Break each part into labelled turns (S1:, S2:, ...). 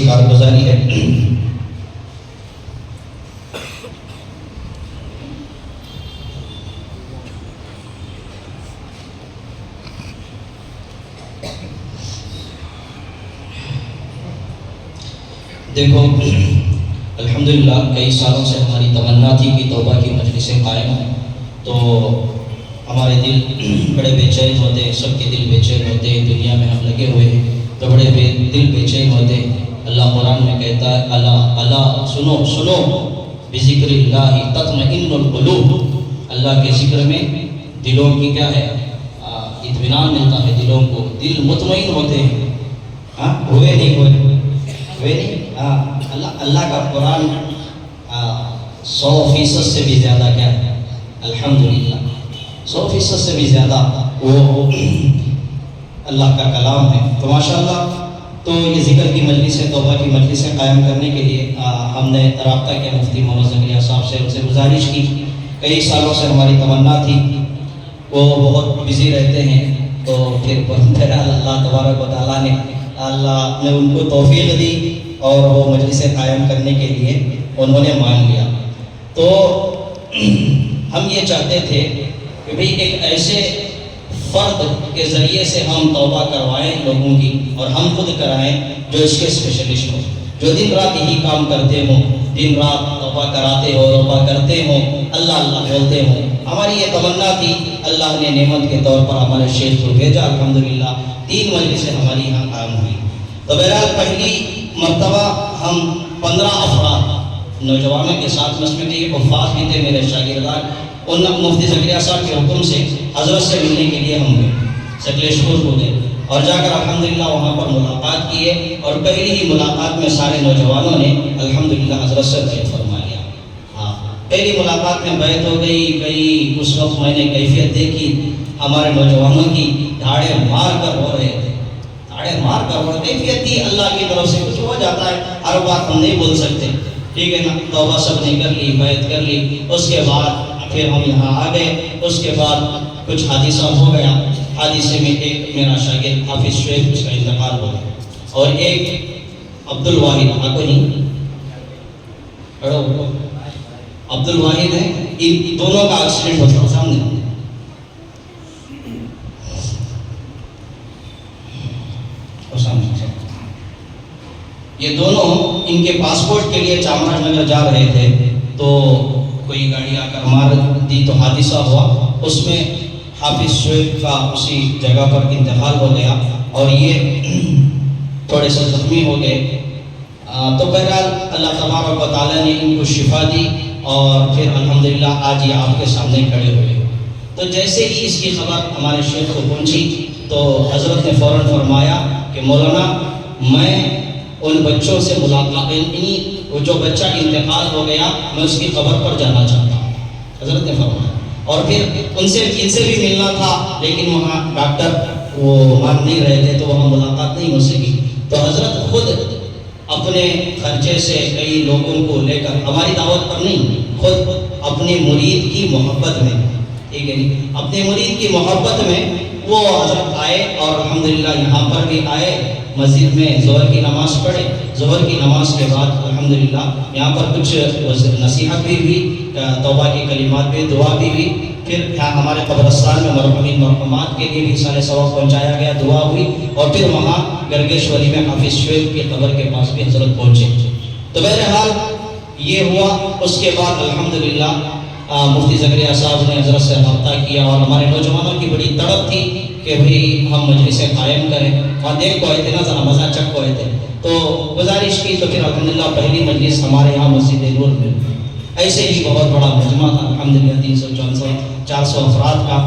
S1: کارگزاری ہے۔ دیکھو الحمدللہ کئی سالوں سے ہماری تمنا تھی کہ توبہ کی مجلسیں قائم ہیں، تو ہمارے دل بڑے بے چین ہوتے ہیں، سب کے دل بے چین ہوتے ہیں، دنیا میں ہم لگے ہوئے ہیں تو بڑے دل بے چین ہوتے ہیں۔ اللہ قرآن میں کہتا ہے اللہ اللہ سنو سنو بذکر اللہ تطمئن القلوب، اللہ کے ذکر میں دلوں کی کیا ہے اطمینان ملتا ہے، دلوں کو دل مطمئن ہوتے ہیں۔ ہوئے نہیں اللہ کا قرآن 100% سے بھی زیادہ کیا ہے، الحمدللہ 100% سے بھی زیادہ وہ اللہ کا کلام ہے۔ تو ماشاءاللہ تو یہ ذکر کی مجلسیں، توبہ کی مجلسیں قائم کرنے کے لیے ہم نے رابطہ کیا مفتی محمد زکریا صاحب سے، ان سے گزارش کی، کئی سالوں سے ہماری تمنا تھی، وہ بہت بزی رہتے ہیں، تو پھر بہرحال اللہ تبارک و تعالیٰ نے ان کو توفیق دی اور وہ مجلسیں قائم کرنے کے لیے انہوں نے مان لیا۔ تو ہم یہ چاہتے تھے کہ بھئی ایک ایسے فرد کے ذریعے سے ہم توبہ کروائیں لوگوں کی، اور ہم خود کرائیں جو اس کے اسپیشلسٹ ہوں، جو دن رات یہی کام کرتے ہوں، دن رات توبہ کراتے ہو، توبہ کرتے ہوں، اللہ اللہ بولتے ہوں۔ ہماری یہ تمنا تھی، اللہ نے نعمت کے طور پر ہمارے شیخ کو بھیجا، الحمدللہ 3 مجلسیں ہماری یہاں قائم ہوئی۔ تو بہرحال پہلی مرتبہ ہم 15 افراد نوجوانوں کے ساتھ، اس میں یہ حفاظ بھی تھے میرے شاگردان، ان مفتی زکریا صاحب کے حکم سے حضرت سے ملنے کے لیے ہم گئے، سکلیشپور کو گئے، اور جا کر الحمدللہ وہاں پر ملاقات کیے، اور پہلی ہی ملاقات میں سارے نوجوانوں نے الحمدللہ حضرت سے بیعت فرما لیا۔ پہلی ملاقات میں بیعت ہو گئی، اس وقت میں نے کیفیت دیکھی، ہمارے نوجوانوں کی دھاڑیں مار کر ہو رہے تھے، کیفیت تھی، اللہ کی طرف سے کچھ ہو جاتا ہے، ہر بات ہم نہیں بول سکتے، ٹھیک ہے نا۔ توبہ سب نے کر لی، بیعت کر لی، اس کے بعد پھر ہم یہاں آ گئے، اس کے بعد کچھ حادثہ ہو گیا، حادثے میں ایک میرا شاگرد حافظ شعیب، اس کا انتقال ہو گیا، اور ایک عبد الواحد عبد الواحد ہے، ان دونوں کا ایکسیڈنٹ ہوتا ہے سامنے، یہ دونوں ان کے پاسپورٹ کے لیے چامراج نگر جا رہے تھے، تو کوئی گاڑی آ کر مار دی تو حادثہ ہوا، اس میں حافظ شعیب کا اسی جگہ پر انتقال ہو گیا، اور یہ تھوڑے سے زخمی ہو گئے۔ تو بہرحال اللہ تبارک و تعالیٰ نے ان کو شفا دی، اور پھر الحمدللہ آج یہ آپ کے سامنے کھڑے ہوئے۔ تو جیسے ہی اس کی خبر ہمارے شیخ کو پہنچی تو حضرت نے فوراً فرمایا کہ مولانا میں ان بچوں سے ملاقات، وہ جو بچہ انتقال ہو گیا میں اس کی قبر پر جانا چاہتا ہوں، حضرت نے فرمایا، اور پھر ان سے بھی ملنا تھا، لیکن وہاں ڈاکٹر وہ مان نہیں رہے تھے، تو وہاں ملاقات نہیں ہو سکی، تو حضرت خود اپنے خرچے سے کئی لوگوں کو لے کر، ہماری دعوت پر نہیں، خود اپنے مرید کی محبت میں، ٹھیک ہے نہیں، اپنے مرید کی محبت میں وہ حضرت آئے، اور الحمدللہ یہاں پر بھی آئے، مسجد میں ظہر کی نماز پڑھے، ظہر کی نماز کے بعد الحمدللہ یہاں پر کچھ نصیحت بھی ہوئی، توبہ کی کلمات بھی، دعا بھی ہوئی، پھر ہمارے قبرستان میں مرحومین مرحومات کے لیے بھی سارے ثواب پہنچایا گیا، دعا ہوئی، اور پھر وہاں گرگیشوری میں حافظ شعیب کی قبر کے پاس بھی حضرت پہنچے۔ تو بہرحال یہ ہوا، اس کے بعد الحمدللہ مفتی زکریا صاحب نے حضرت سے رابطہ کیا، اور ہمارے نوجوانوں کی بڑی تڑپ تھی کہ بھئی ہم مجلسیں قائم کریں، وہاں دیکھ کو آئے تھے نا، ذرا مزہ چک کو آئے تھے، تو گزارش کی، تو پھر الحمدللہ پہلی مجلس ہمارے یہاں مسجد نور میں، ایسے ہی بہت بڑا مجمع تھا، الحمدللہ 300-400 افراد کا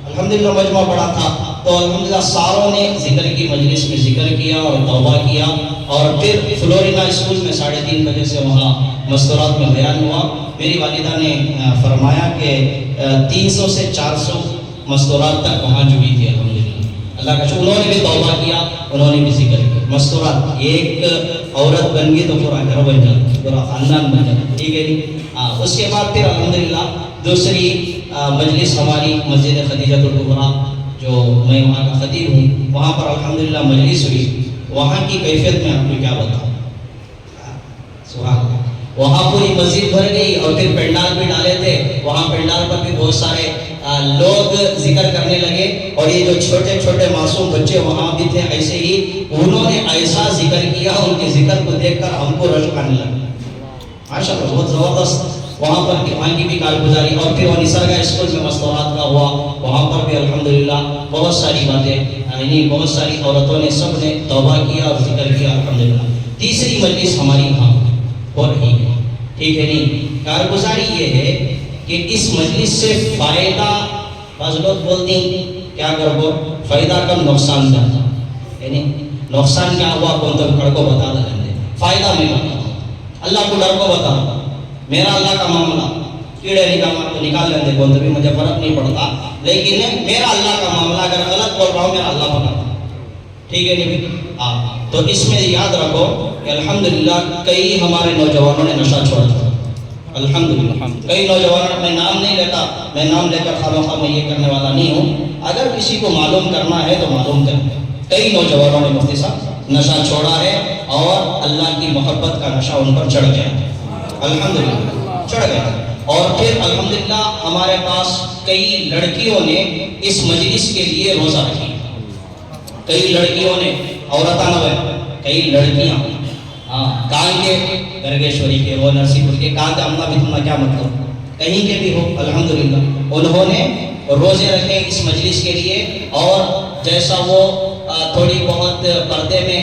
S1: الحمدللہ مجمع بڑا تھا، تو الحمدللہ ساروں نے ذکر کی مجلس میں ذکر کیا اور توبہ کیا، اور پھر فلورینا اسکول میں 3:30 بجے سے وہاں مستورات میں بیان ہوا۔ میری والدہ نے فرمایا کہ 300 سے 400 مستورات تک وہاں جڑی تھی، الحمدللہ اللہ کا شکر، انہوں نے بھی توبہ کیا، انہوں نے بھی ذکر کیا، مستورات، ایک عورت بن گئی تو پورا گھر بن جاتا، پورا خاندان بن جاتا، ٹھیک ہے نہیں۔ اس کے بعد پھر الحمدللہ دوسری مجلس ہماری مسجد خدیجۃ الکبریٰ، جو میں وہاں کا خطیب ہوں، وہاں پر الحمدللہ مجلس ہوئی، وہاں کی کیفیت میں آپ کو کیا بتاؤں، وہاں پوری مسجد بھر گئی اور پھر پنڈال بھی ڈالے تھے، وہاں پنڈال پر بھی بہت سارے لوگ ذکر کرنے لگے، اور یہ جو چھوٹے چھوٹے معصوم بچے وہاں بھی تھے ایسے ہی انہوں نے ایسا ذکر کیا، ان کے ذکر کو دیکھ کر ہم کو رشک آنے لگا ماشاءاللہ، بہت زبردست وہاں پر وہاں کی بھی کارگزاری۔ اور پھر وہ نسرگا اسکول میں مستورات کا ہوا، وہاں پر بھی الحمدللہ بہت ساری باتیں، یعنی بہت ساری عورتوں نے سب نے توبہ کیا اور ذکر کیا الحمدللہ۔ تیسری مجلس ہماری یہاں ہو رہی ہے، ٹھیک ہے نہیں؟ کارگزاری یہ ہے کہ اس مجلس سے فائدہ، بعض لوگ بولتے ہیں کیا کرو فائدہ کم نقصان زیادہ، یعنی نقصان کیا ہوا کون تو کڑ کو بتا دیں، فائدہ میں بتا اللہ کو ڈر کو بتا، میرا اللہ کا معاملہ کیڑے نکال لیں کون تو بھی مجھے فرق نہیں پڑتا، لیکن میرا اللہ کا معاملہ اگر غلط بول رہا ہوں میرا اللہ پکڑتا، ٹھیک ہے نہیں؟ تو اس میں یاد رکھو کہ الحمدللہ کئی ہمارے نوجوانوں نے نشہ چھوڑا، الحمدللہ کئی نوجوانوں، میں نام نہیں لیتا، میں نام لے کر خواہ میں یہ کرنے والا نہیں ہوں، اگر کسی کو معلوم کرنا ہے تو معلوم کریں، کئی نوجوانوں نے مفتی صاحب نشہ چھوڑا ہے اور اللہ کی محبت کا نشہ ان پر چڑھ گیا، الحمدللہ چڑھ گیا۔ اور پھر الحمدللہ ہمارے پاس کئی لڑکیوں نے اس مجلس کے لیے روزہ رکھی، کئی لڑکیوں نے، عورتاں نہ کئی لڑکیاں، کان کے گرگیشوری کے، وہ نرسی پور کے، کہاں کا بھی تمہارا کیا مطلب، کہیں کے بھی ہو الحمدللہ، انہوں نے روزے رکھے اس مجلس کے لیے، اور جیسا وہ تھوڑی بہت پردے میں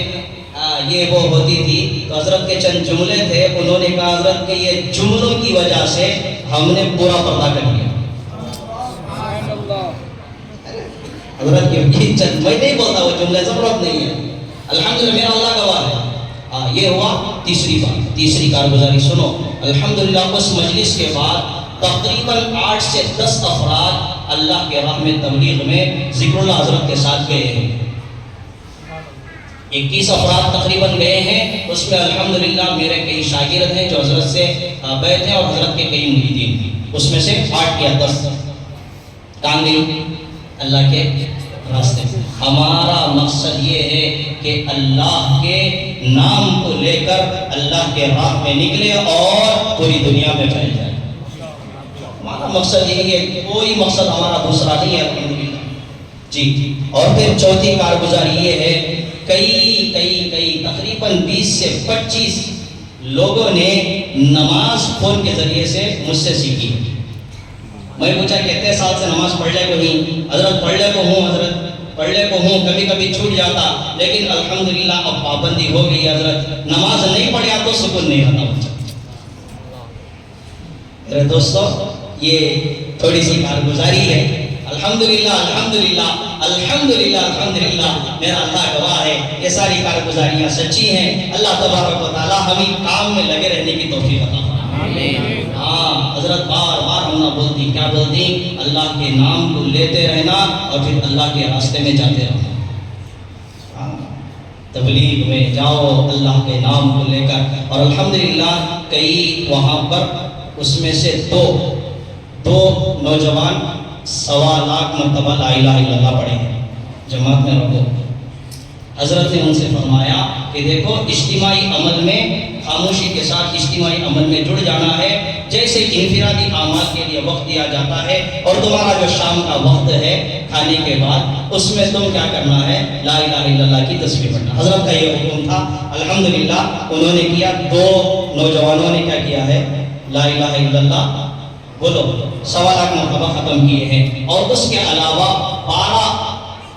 S1: یہ وہ ہوتی تھی تو حضرت کے چند جملے تھے، انہوں نے کہا حضرت کے یہ جملوں کی وجہ سے ہم نے پورا پردہ کر لیا، حضرت کی چند، میں نہیں بولتا وہ جملے ضرورت نہیں ہے، الحمدللہ میرا اللہ گواہ ہے۔ یہ ہوا تیسری بات، تیسری کارگزاری سنو، الحمدللہ اس مجلس کے بعد تقریباً 8 سے 10 افراد اللہ کے راہ میں تبلیغ میں ذکر اللہ حضرت کے ساتھ گئے ہیں، 21 افراد تقریباً گئے ہیں، اس میں الحمدللہ میرے کئی شاگرد ہیں جو حضرت سے بیعت ہیں، اور حضرت کے کئی مریدین ہیں، اس میں سے 8 یا 10 کامل اللہ کے راستے میں۔ ہمارا مقصد یہ ہے کہ اللہ کے نام کو لے کر اللہ کے راہ میں نکلے اور پوری دنیا میں پھیل جائے، ہمارا مقصد یہی ہے، کوئی مقصد ہمارا دوسرا نہیں ہے الحمدللہ جی۔ اور پھر چوتھی کارگزاری یہ ہے، کئی تقریباً 20 سے 25 لوگوں نے نماز فون کے ذریعے سے مجھ سے سیکھی، میں پوچھا کتنے سال سے نماز پڑھ لے کو نہیں، حضرت پڑھ لے کو ہوں، حضرت پڑھ لے کو ہوں، کبھی کبھی چھوٹ جاتا، لیکن الحمدللہ اب پابندی ہو گئی، حضرت نماز نہیں پڑھیا تو سکون نہیں آتا۔ میرے دوستو یہ تھوڑی سی کارگزاری ہے، الحمدللہ الحمدللہ الحمدللہ الحمدللہ، میرا اللہ گواہ ہے یہ ساری کارگزاریاں سچی ہیں، اللہ تبارک و تعالی ہمیں کام میں لگے رہنے کی توفیق عطا فرمائے۔ حضرت بار بار ہم نہ بولتی، کیا بولتی؟ اللہ کے نام کو لیتے رہنا اور پھر اللہ کے راستے میں جاتے رہنا، تبلیغ میں جاؤ اللہ کے نام کو لے کر۔ اور الحمدللہ کئی وہاں پر اس میں سے دو نوجوان 1.25 لاکھ مرتبہ لا الہ الا اللہ پڑھے ہیں، جماعت میں رکھو۔ حضرت نے ان سے فرمایا کہ دیکھو اجتماعی عمل میں، خاموشی کے ساتھ اجتماعی عمل میں جڑ جانا ہے، جیسے انفرادی اعمال کے لیے وقت دیا جاتا ہے، اور تمہارا جو شام کا وقت ہے کھانے کے بعد، اس میں تم کیا کرنا ہے؟ لا الہ الا اللہ کی تسبیح پڑھنا۔ حضرت کا یہ حکم تھا، الحمدللہ انہوں نے کیا، 2 نوجوانوں نے کیا کیا ہے؟ لا الہ الا اللہ بولو 1.25 لاکھ مرتبہ ختم کیے ہیں، اور اس کے علاوہ 12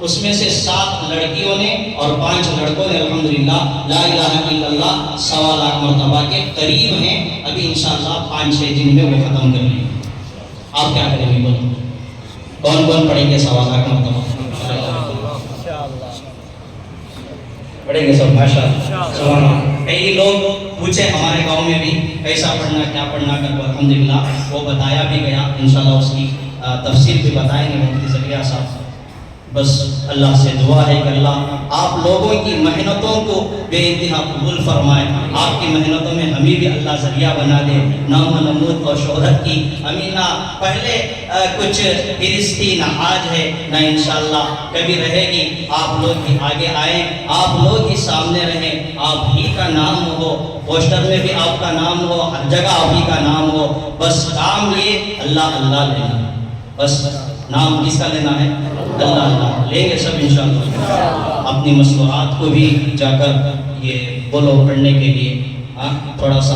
S1: اس میں سے 7 لڑکیوں نے اور 5 لڑکوں نے الحمدللہ لا الہ الا اللہ 1.25 لاکھ مرتبہ کے قریب ہیں، ابھی انشاءاللہ 5-6 دن میں وہ ختم کر لیں۔ آپ کیا کریں گے بولو، کون پڑھیں گے 1.25 لاکھ مرتبہ؟ پڑھیں گے سب ماشاءاللہ۔ کئی لوگ پوچھے ہمارے گاؤں میں بھی کیسا پڑھنا، کیا پڑھنا کر، الحمدللہ وہ بتایا بھی گیا، انشاءاللہ اس کی تفصیل بھی بتائیں گے مفتی زکریا صاحب۔ بس اللہ سے دعا ہے کہ اللہ آپ لوگوں کی محنتوں کو بے انتہا قبول فرمائے، آپ کی محنتوں میں ہمیں بھی اللہ ذریعہ بنا دے نام و نمود اور شہرت کی۔ ہمیں نہ پہلے کچھ حرص تھی، نہ آج ہے، نہ انشاءاللہ کبھی رہے گی۔ آپ لوگ ہی آگے آئیں، آپ لوگ ہی سامنے رہیں، آپ ہی کا نام ہو، پوسٹر میں بھی آپ کا نام ہو، ہر جگہ آپ ہی کا نام ہو۔ بس کام یہ اللہ اللہ لینا، بس نام کس کا لینا ہے؟ اللہ اللہ لیں گے سب انشاءاللہ۔ اپنی مصنوعات کو بھی جا کر یہ بولو پڑھنے کے لیے، تھوڑا سا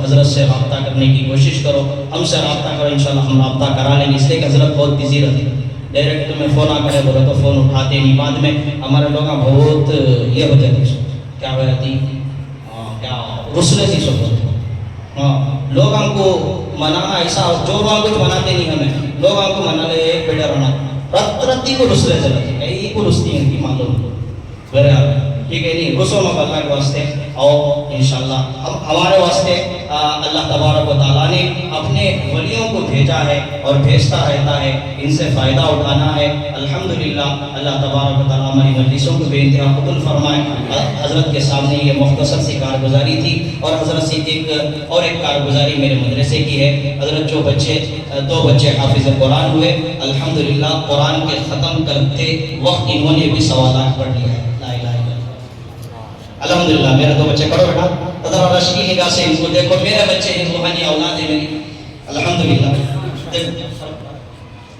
S1: حضرت سے رابطہ کرنے کی کوشش کرو، ہم سے رابطہ کرو، انشاءاللہ ہم رابطہ کرا لیں گے، اس لیے کہ حضرت بہت بزی رہتے ہیں، ڈائریکٹ تمہیں فون آ کرے بولے تو فون اٹھاتے نہیں، بعد میں ہمارے لوگ بہت یہ ہو جاتی کیا ہو جاتی کیا غسلے سی سب ہوتے، لوگ ہم کو منانا ایسا جو ہم کچھ مناتے نہیں، ہمیں لوگ ہم کو منا لے ایک بیٹا رہنا رتی کو رسلے چلتے ہیں، یہی کو رستی ہیں کہ معلوم ٹھیک ہے نہیں غسل و اللہ کے واسطے اور انشاءاللہ ہمارے واسطے اللہ تبارک و تعالیٰ نے اپنے ولیوں کو بھیجا ہے اور بھیجتا رہتا ہے، ان سے فائدہ اٹھانا ہے۔ الحمدللہ اللہ تبارک و تعالیٰ ہماری مجلسوں کو بے انتہا قبول فرمائے۔ حضرت کے سامنے یہ مختصر سی کارگزاری تھی، اور حضرت سے ایک کارگزاری میرے مدرسے کی ہے۔ حضرت جو دو بچے حافظ قرآن ہوئے، الحمدللہ قرآن کے ختم کرتے وقت انہوں نے بھی سوالات پڑھ لیا ہے، لا الہ الا اللہ۔ الحمدللہ میرے دو بچے کرو بیٹا، ذرا رش کی نگاہ سے ان کو دیکھو، میرے بچے ہیں، روحانی اولاد ہے میری، الحمدللہ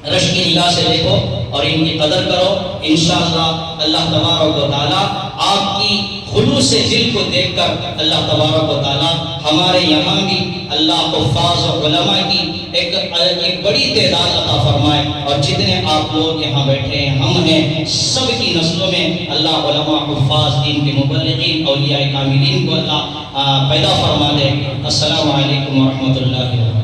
S1: رش کی نگاہ سے دیکھو اور ان کی قدر کرو۔ انشاءاللہ اللہ تبارک و تعالیٰ آپ کی خلوص دل کو دیکھ کر اللہ تبارک و تعالیٰ ہمارے یہاں بھی اللہ حفاظ و علماء کی ایک بڑی تعداد عطا فرمائے، اور جتنے آپ لوگ یہاں بیٹھے ہیں، ہم ہیں، سب کی نسلوں میں اللہ علماء حفاظ دین کے مبلغین اولیاء کاملین کو اللہ پیدا فرما دے۔ السلام علیکم ورحمۃ اللہ وبرکاتہ۔